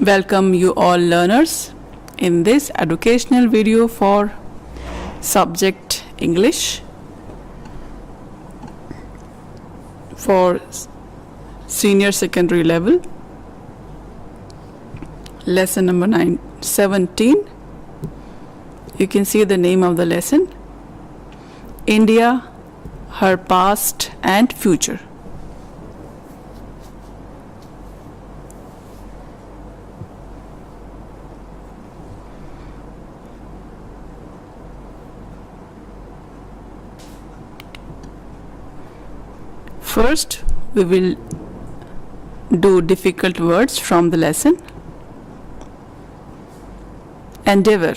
Welcome you all learners in this educational video for subject English for senior secondary level. Lesson number 17. You can see the name of the lesson, India, her past and future. First, we will do difficult words from the lesson. Endeavor.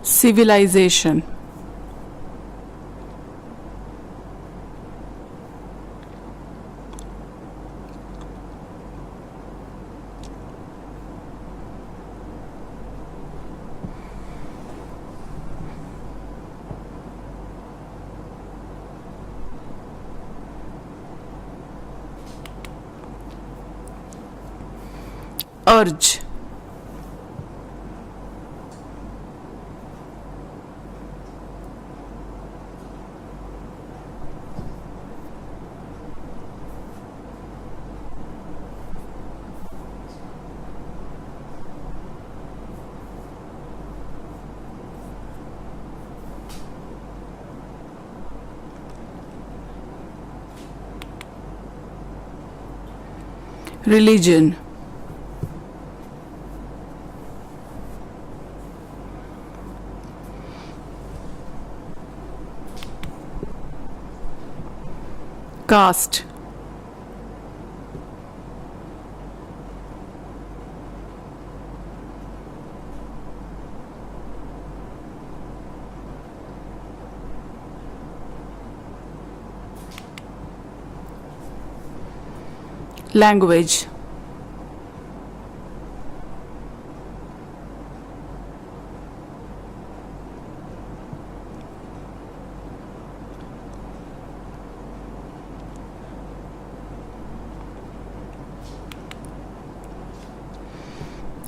Civilization. Urge. Religion. Caste. Language.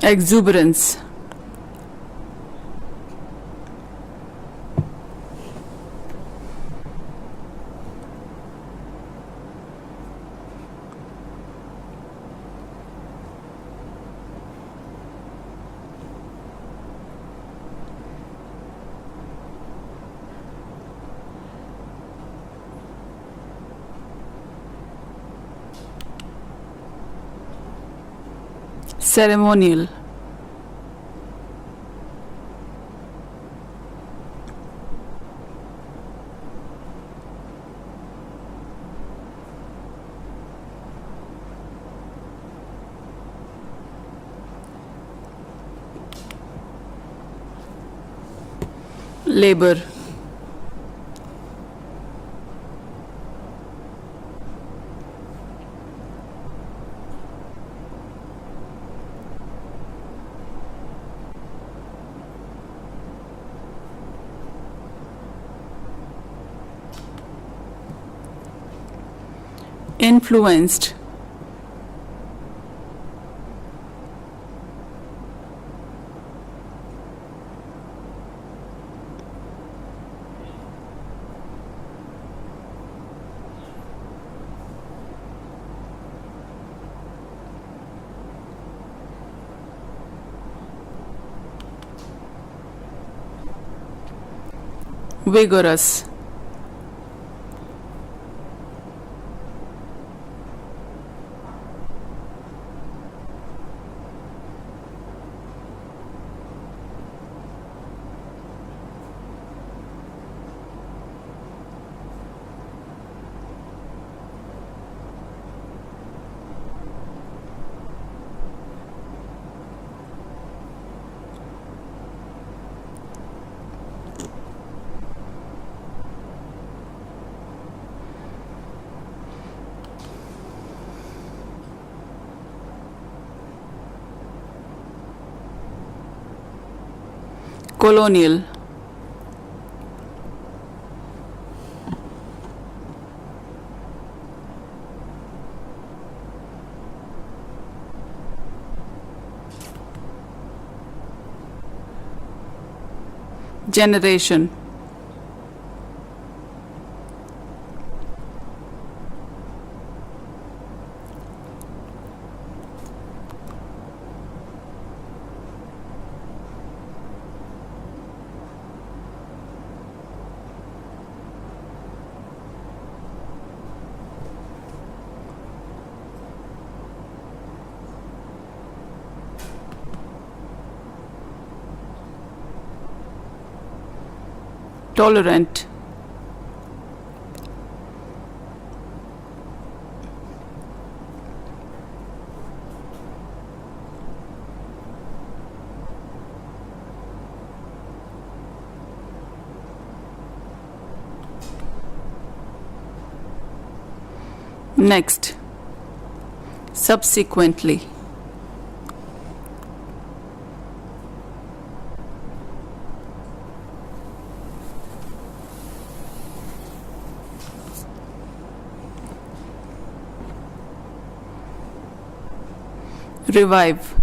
Exuberance. Ceremonial. Labor. Influenced. Vigorous. Colonial. Generation. Tolerant. Next, subsequently. Revive.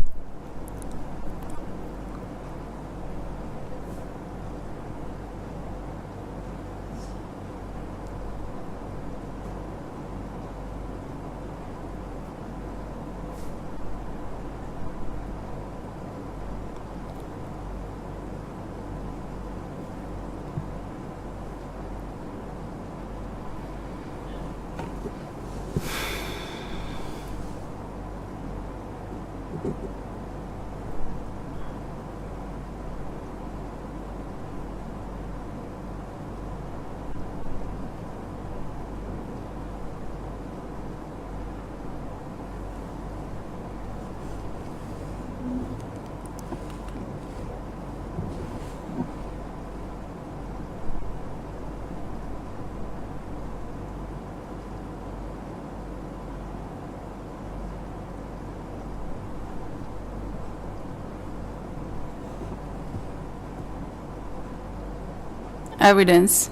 Evidence.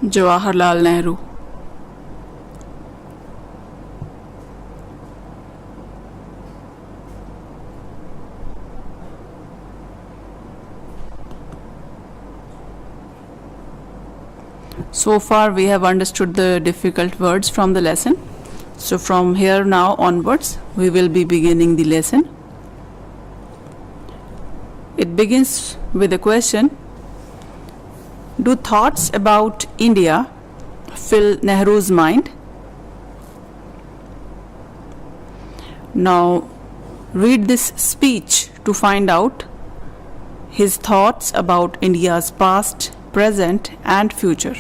Jawaharlal Nehru. So far we have understood the difficult words from the lesson. So from here now onwards we will be beginning the lesson. It begins with a question. Do thoughts about India fill Nehru's mind? Now read this speech to find out his thoughts about India's past, present and future.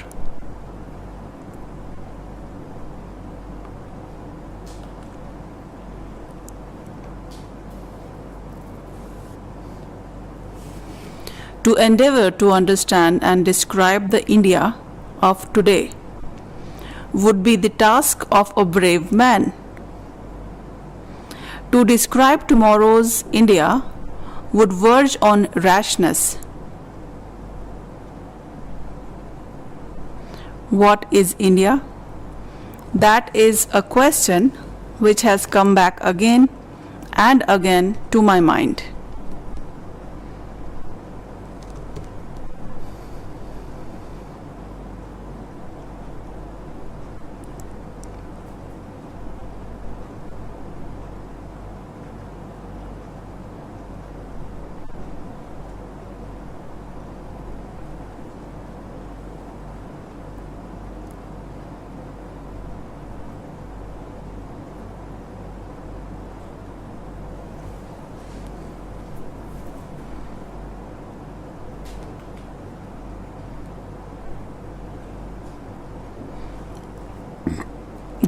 To endeavor to understand and describe the India of today would be the task of a brave man. To describe tomorrow's India would verge on rashness. What is India? That is a question which has come back again and again to my mind.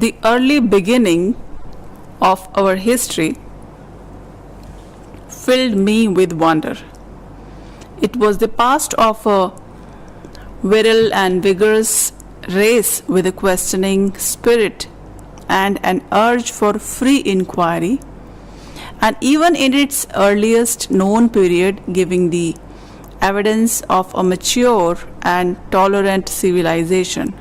The early beginning of our history filled me with wonder. It was the past of a virile and vigorous race with a questioning spirit and an urge for free inquiry, and even in its earliest known period, giving the evidence of a mature and tolerant civilization.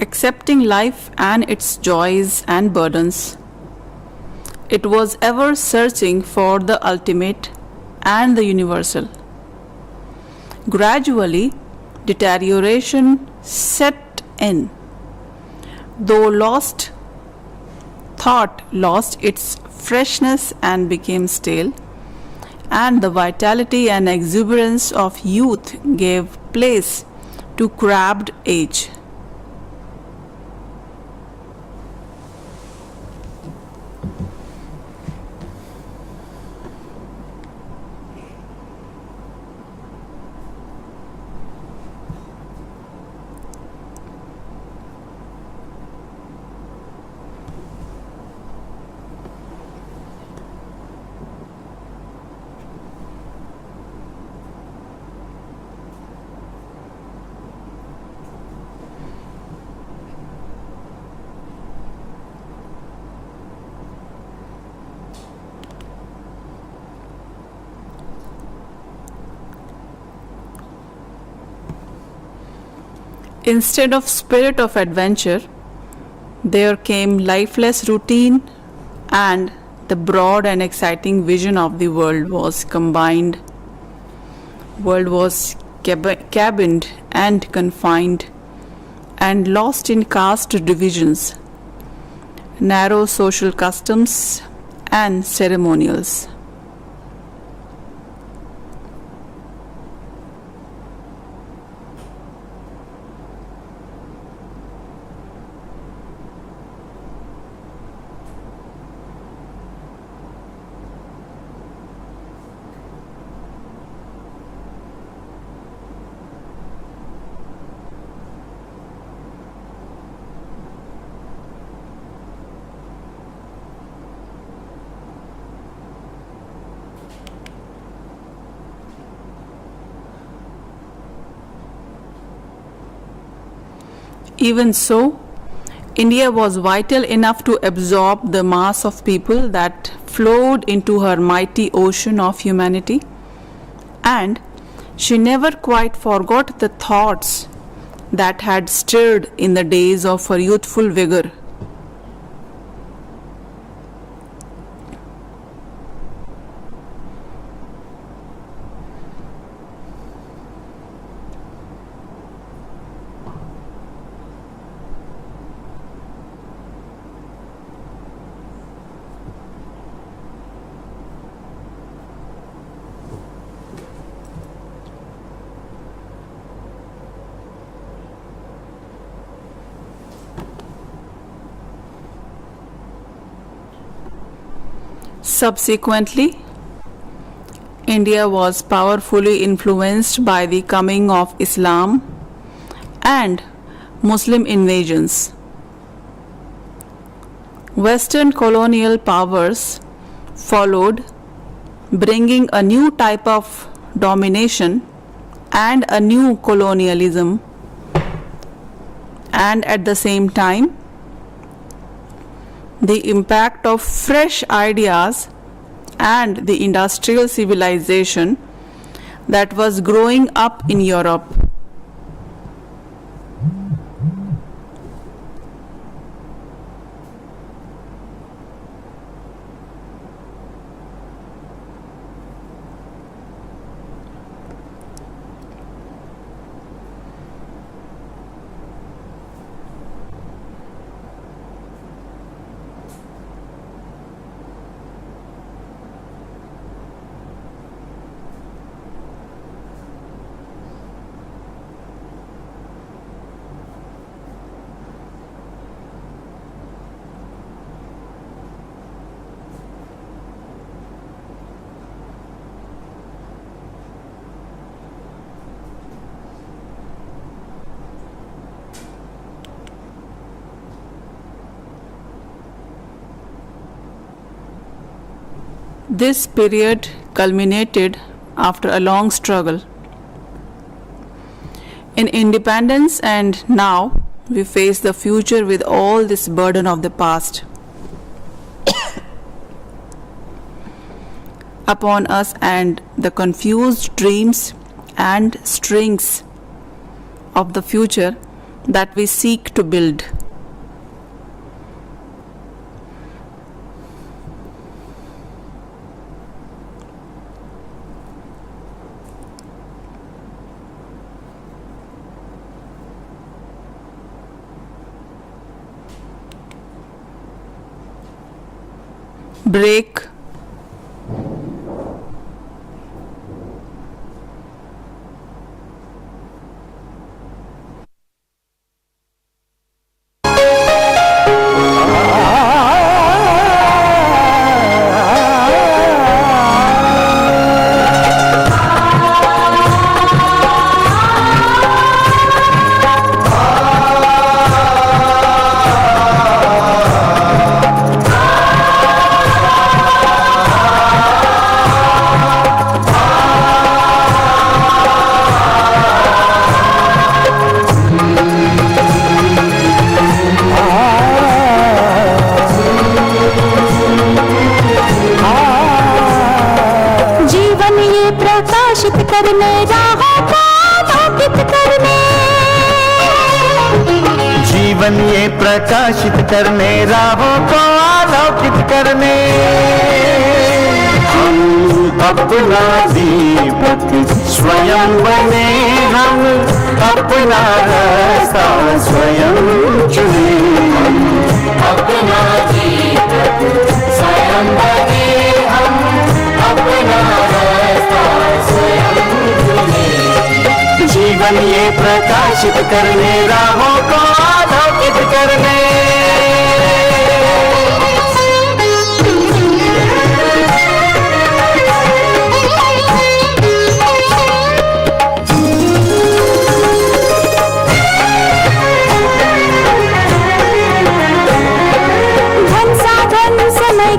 Accepting life and its joys and burdens, it was ever searching for the ultimate and the universal. Gradually, deterioration set in, though lost thought lost its freshness and became stale, and the vitality and exuberance of youth gave place to crabbed age. Instead of spirit of adventure, there came lifeless routine, and the broad and exciting vision of the world was combined. World was cabined and confined and lost in caste divisions, narrow social customs and ceremonials. Even so, India was vital enough to absorb the mass of people that flowed into her mighty ocean of humanity, and she never quite forgot the thoughts that had stirred in the days of her youthful vigor. Subsequently, India was powerfully influenced by the coming of Islam and Muslim invasions. Western colonial powers followed, bringing a new type of domination and a new colonialism, and at the same time, the impact of fresh ideas and the industrial civilization that was growing up in Europe. This period culminated after a long struggle. In independence, and now we face the future with all this burden of the past upon us and the confused dreams and strings of the future that we seek to build. Break. करने राहों को आलोकित करने, जीवन ये प्रकाशित करने राहों को आलोकित करने, हम अपना दीपक स्वयं बने, हम अपना रास्ता स्वयं चुने, अपना दीपक स्वयं बने, हम अपना रास्ता स्वयं चुने, जीवन ये प्रकाशित करने राहों को आलोकित करने।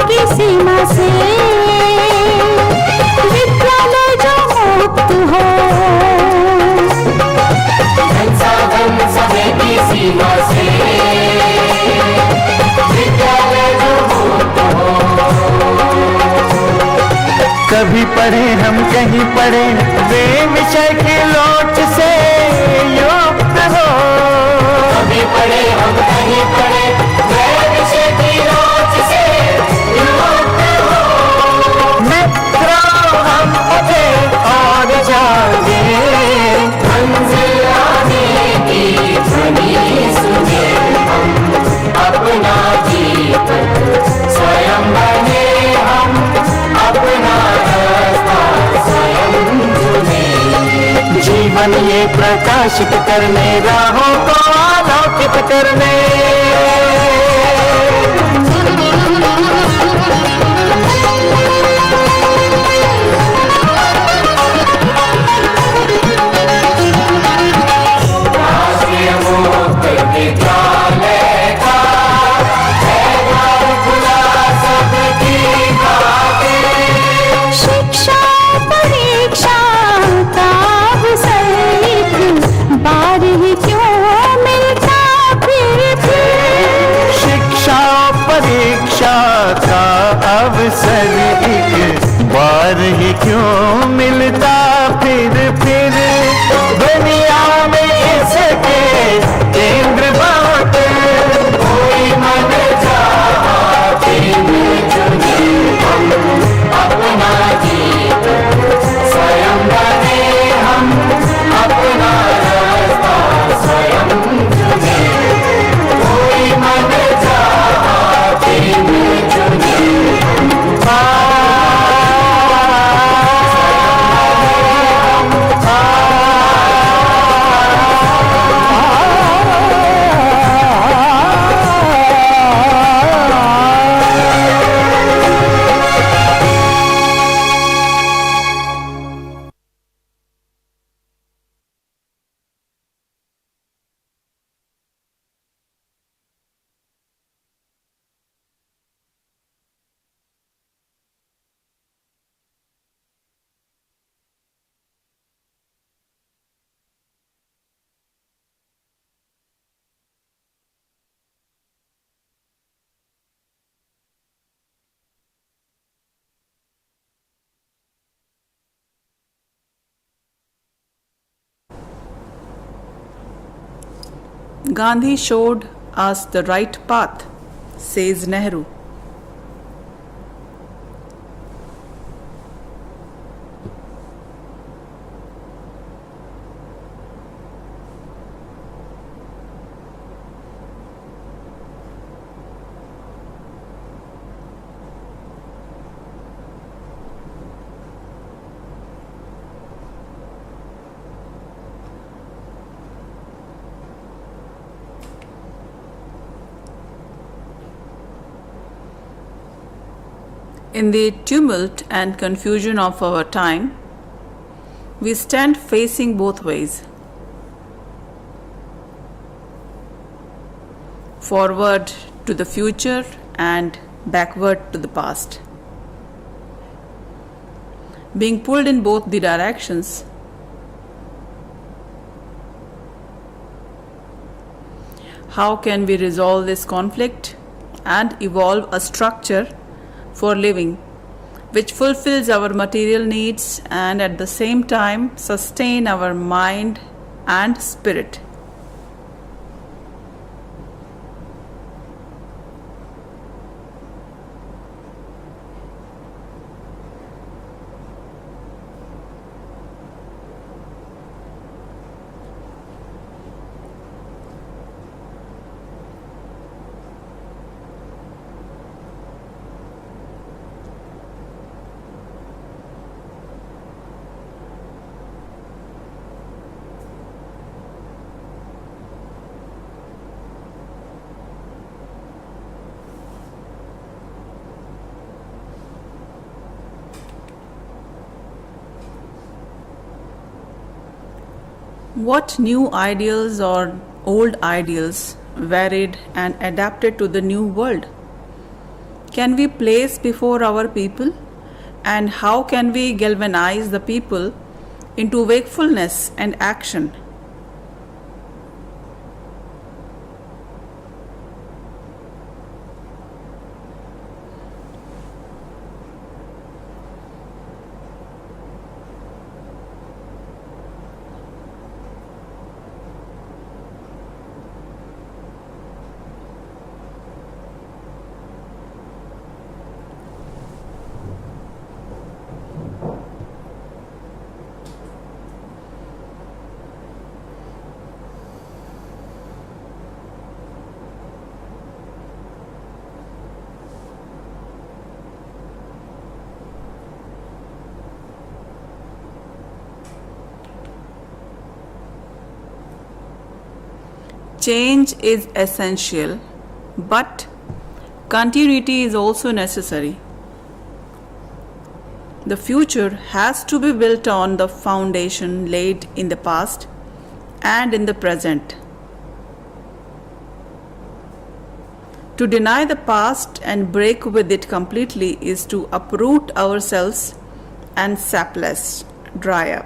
की सीमा से विद्यालय जो मुक्त हो, संसाधन समय की सीमा से विद्यालय जो मुक्त हो, कभी पढ़े हम कहीं पढ़े वे विषय के लोट से युक्त हो, कभी पढ़े हम कहीं पढ़े वे विषय की लोट से और जागे मंजिल आने की ध्वनि सुने, हम अपना दीपक स्वयं बने, हम अपना रास्ता स्वयं चुने, जीवन ये प्रकाशित करने राहों को आलोकित करने। अवसर एक बार ही क्यों मिलता फिर दुनिया में इसके केंद्र बात, कोई मन चाहा केंद्र चुने, हम अपना दीपक स्वयं बने, हम अपना रास्ता स्वयं चुने, कोई मन चाहा केंद्र चुने, Gandhi showed us the right path, says Nehru. In the tumult and confusion of our time, we stand facing both ways. Forward to the future and backward to the past. Being pulled in both the directions, how can we resolve this conflict and evolve a structure for living which fulfills our material needs and at the same time sustain our mind and spirit? What new ideals or old ideals, varied and adapted to the new world, can we place before our people, and how can we galvanize the people into wakefulness and action? Change is essential, but continuity is also necessary. The future has to be built on the foundation laid in the past and in the present. To deny the past and break with it completely is to uproot ourselves and sapless, dry up.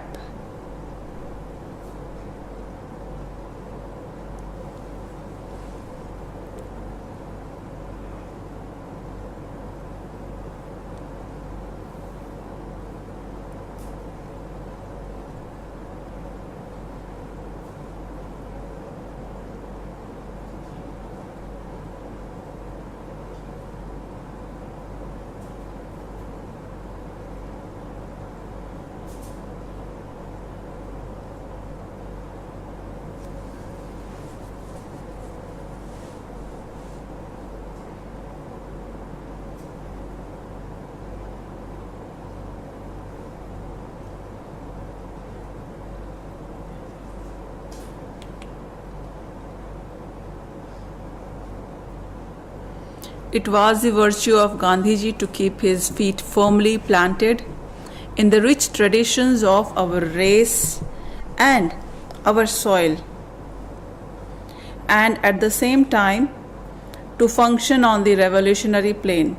It was the virtue of Gandhiji to keep his feet firmly planted in the rich traditions of our race and our soil, and at the same time to function on the revolutionary plane.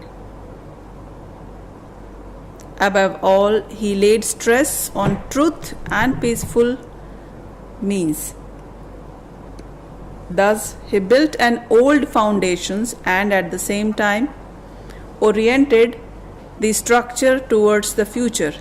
Above all, he laid stress on truth and peaceful means. Thus, he built an old foundations and at the same time oriented the structure towards the future.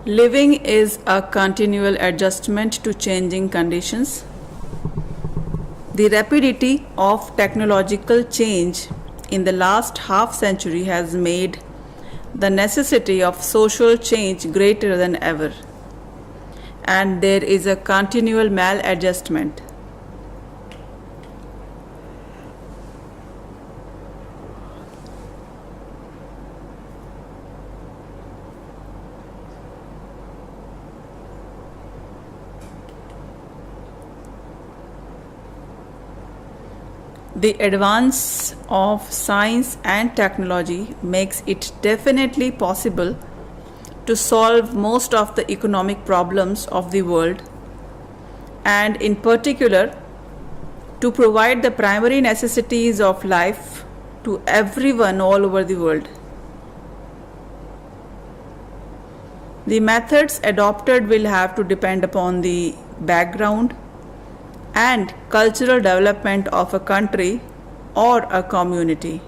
Living is a continual adjustment to changing conditions. The rapidity of technological change in the last half century has made the necessity of social change greater than ever, and there is a continual maladjustment. The advance of science and technology makes it definitely possible to solve most of the economic problems of the world, and in particular to provide the primary necessities of life to everyone all over the world. The methods adopted will have to depend upon the background and cultural development of a country or a community.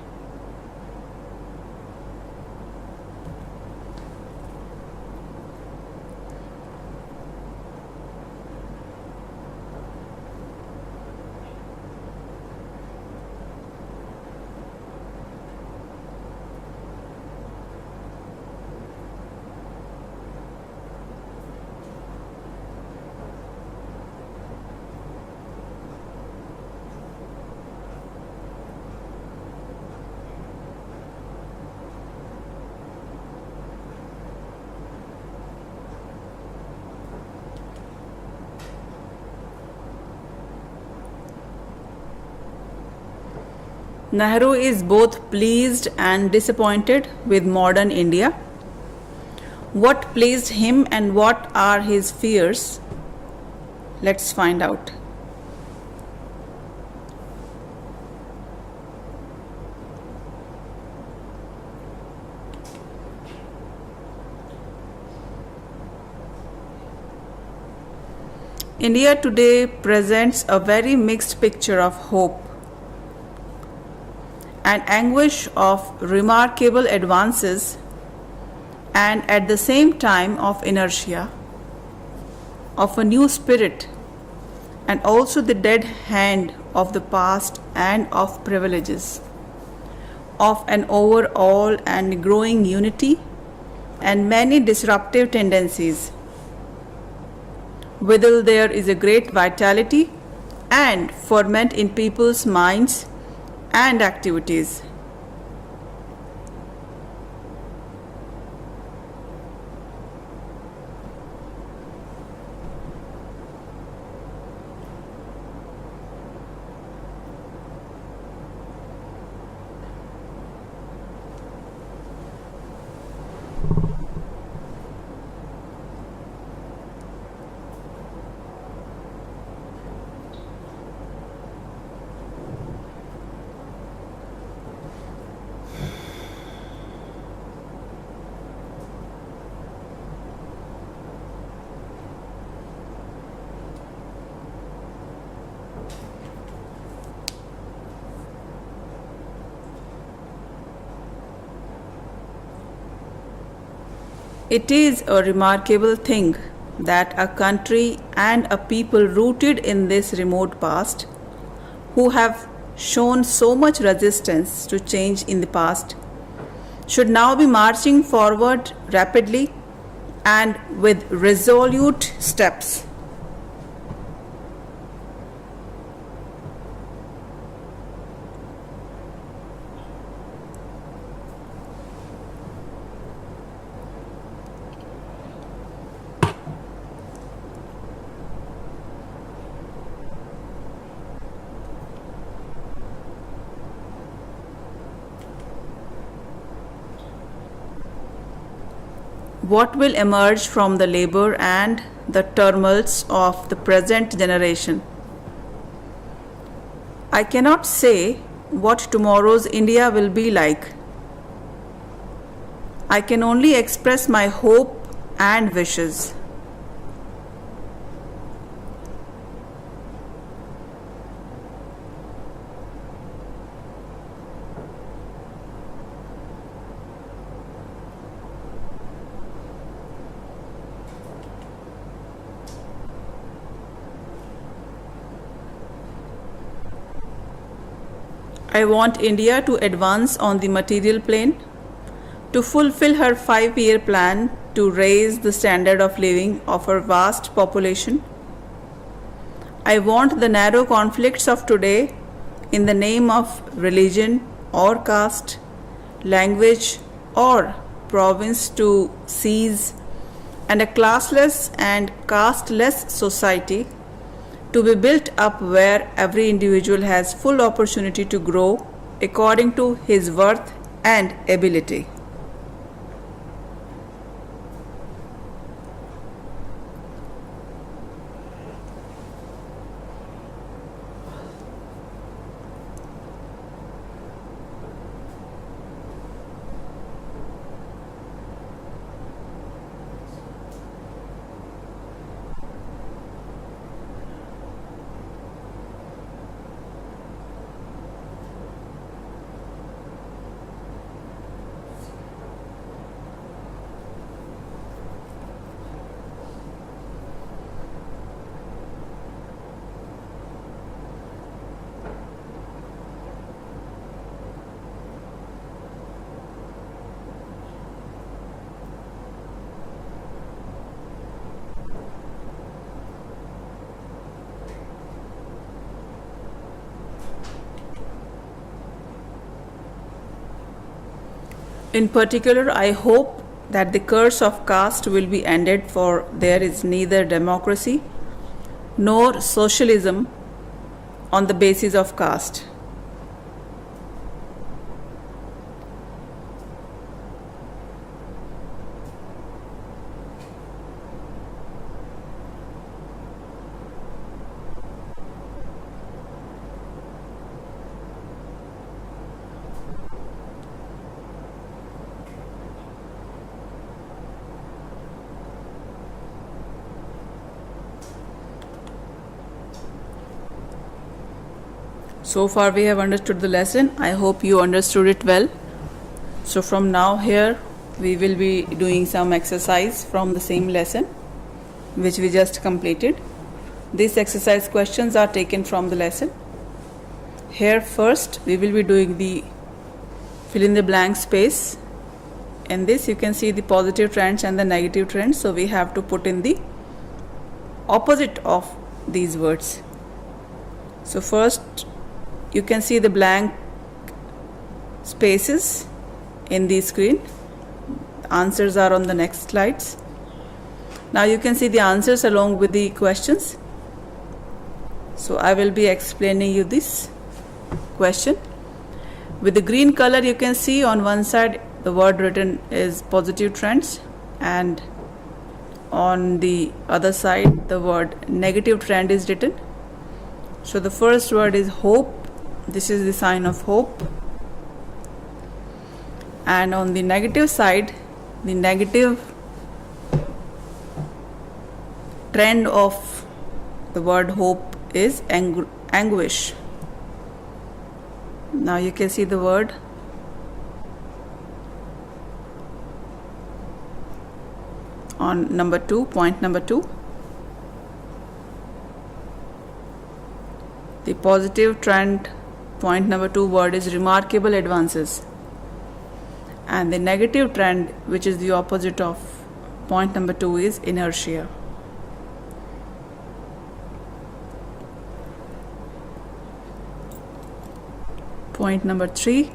Nehru is both pleased and disappointed with modern India. What pleased him and what are his fears? Let's find out. India today presents a very mixed picture of hope and anguish of remarkable advances and at the same time of inertia, of a new spirit, and also the dead hand of the past and of privileges, of an overall and growing unity and many disruptive tendencies. Withal there is a great vitality and ferment in people's minds and activities. It is a remarkable thing that a country and a people rooted in this remote past, who have shown so much resistance to change in the past, should now be marching forward rapidly and with resolute steps. What will emerge from the labor and the tumults of the present generation? I cannot say what tomorrow's India will be like. I can only express my hope and wishes. I want India to advance on the material plane, to fulfill her 5-year plan to raise the standard of living of her vast population. I want the narrow conflicts of today in the name of religion or caste, language or province to cease, and a classless and casteless society to be built up where every individual has full opportunity to grow according to his worth and ability. In particular, I hope that the curse of caste will be ended, for there is neither democracy nor socialism on the basis of caste. So far we have understood the lesson. I hope you understood it well. So from now here we will be doing some exercise from the same lesson which we just completed. These exercise questions are taken from the lesson. Here first we will be doing the fill in the blank space. In this you can see the positive trends and the negative trends. So we have to put in the opposite of these words. So first you can see the blank spaces in the screen. Answers are on the next slides. Now you can see the answers along with the questions. So I will be explaining you this question. With the green color you can see on one side the word written is positive trends, and on the other side the word negative trend is written. So the first word is hope. This is the sign of hope. And on the negative side, the negative trend of the word hope is anguish. Now you can see the word on number 2, point number 2. The positive trend, point number 2 word is remarkable advances, and the negative trend, which is the opposite of point number 2, is inertia. Point number 3,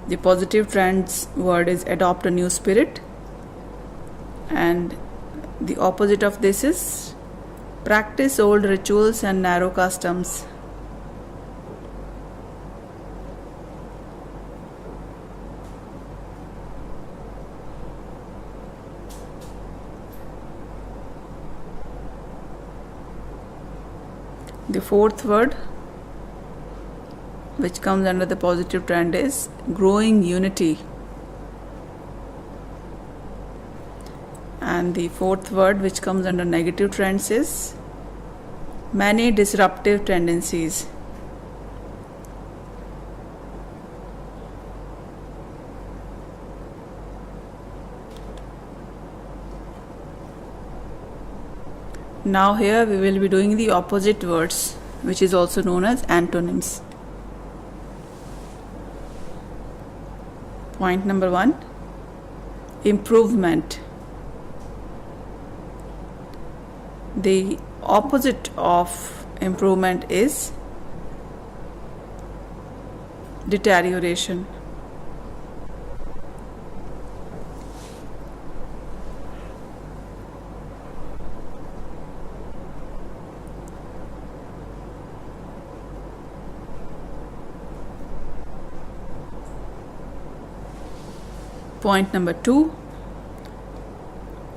the positive trends word is adopt a new spirit, and the opposite of this is practice old rituals and narrow customs. The fourth word which comes under the positive trend is growing unity, and the fourth word which comes under negative trends is many disruptive tendencies. Now here we will be doing the opposite words, which is also known as antonyms. Point number 1, improvement. The opposite of improvement is deterioration. Point number 2,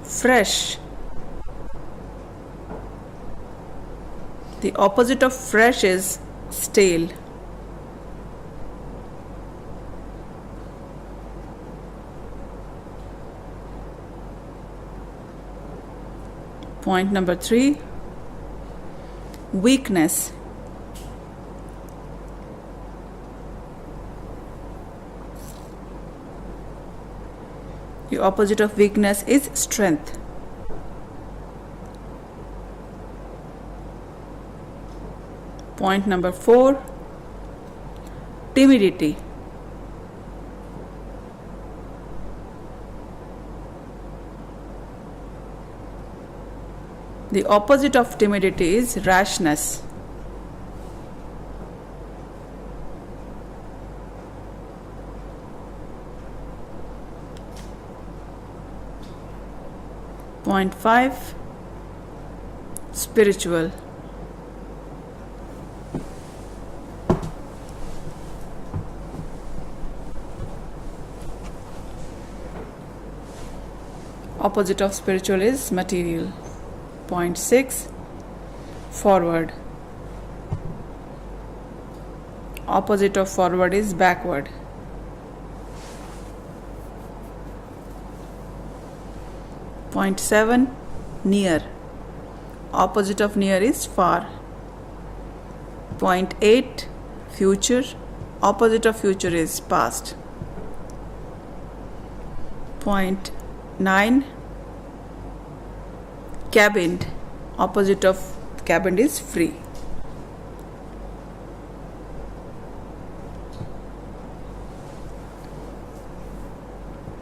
fresh. The opposite of fresh is stale. Point number 3, weakness. The opposite of weakness is strength. Point number 4, timidity. The opposite of timidity is rashness. Point 5, spiritual. Opposite of spiritual is material. Point 6, forward. Opposite of forward is backward. Point 7, near. Opposite of near is far. Point 8, future. Opposite of future is past. Point 9, cabined. Opposite of cabined is free.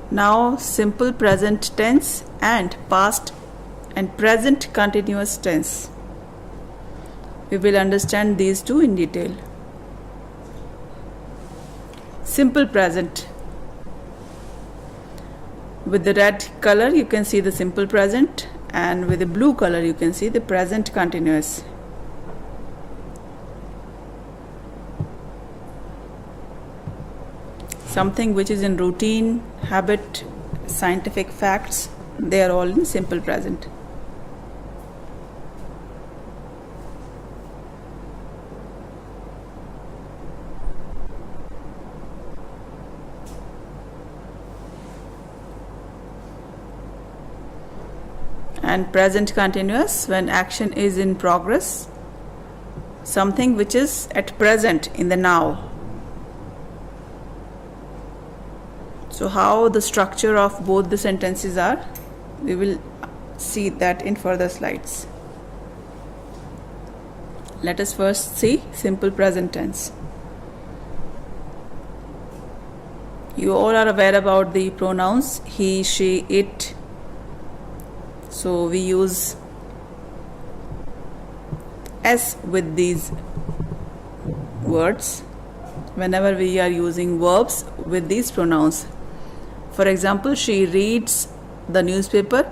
Now simple present tense and past and present continuous tense. We will understand these two in detail. Simple present. With the red color you can see the simple present, and with the blue color you can see the present continuous. Something which is in routine, habit, scientific facts, they are all in simple present. And present continuous when action is in progress, something which is at present in the now. So how the structure of both the sentences are, we will see that in further slides. Let us first see simple present tense. You all are aware about the pronouns he, she, it. So we use S with these words whenever we are using verbs with these pronouns. For example, she reads the newspaper,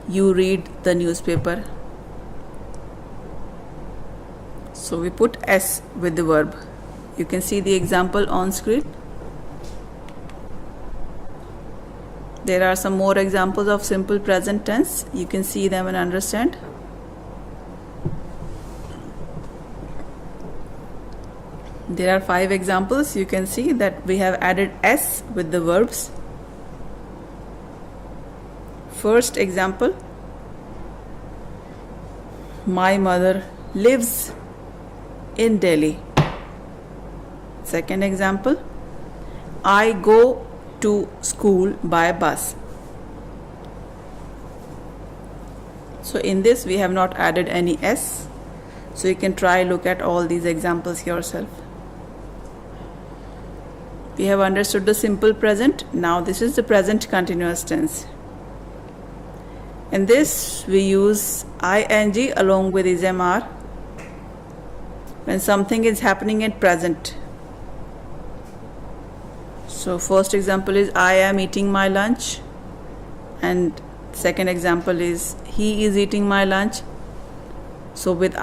you read the newspaper. So we put S with the verb. You can see the example on screen. There are some more examples of simple present tense. You can see them and understand. There are 5 examples. You can see that we have added S with the verbs. First example, my mother lives in Delhi. Second example, I go to school by bus. So in this we have not added any S. So you can try look at all these examples yourself. We have understood the simple present. Now this is the present continuous tense. In this we use ing along with ismr when something is happening at present. So first example is I am eating my lunch, and second example is he is eating my lunch. So with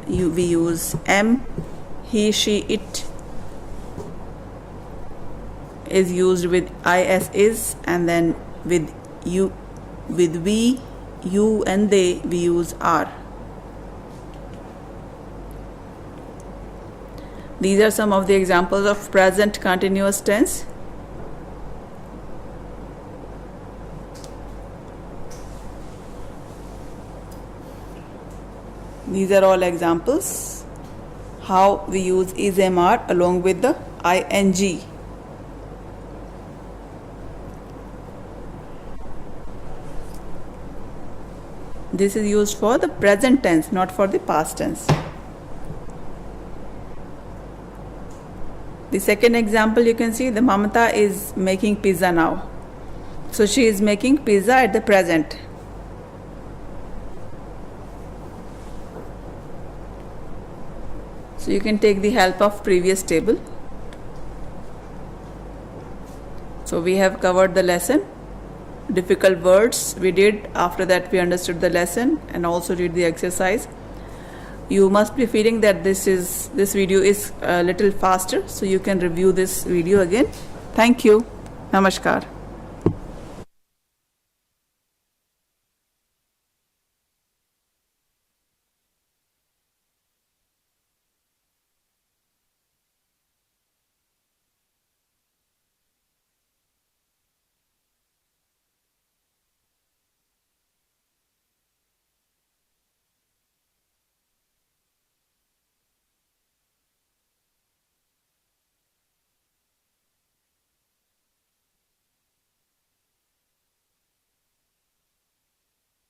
we use am, he, she, it is used with is, and then with you, with we, you and they, we use are. These are some of the examples of present continuous tense. These are all examples how we use ismr along with the ing. This is used for the present tense, not for the past tense. The second example, you can see the Mamata is making pizza now. So she is making pizza at the present. So you can take the help of previous table. So we have covered the lesson. Difficult words we did. After that we understood the lesson and also did the exercise. You must be feeling that this video is a little faster, so you can review this video again. Thank you. Namaskar.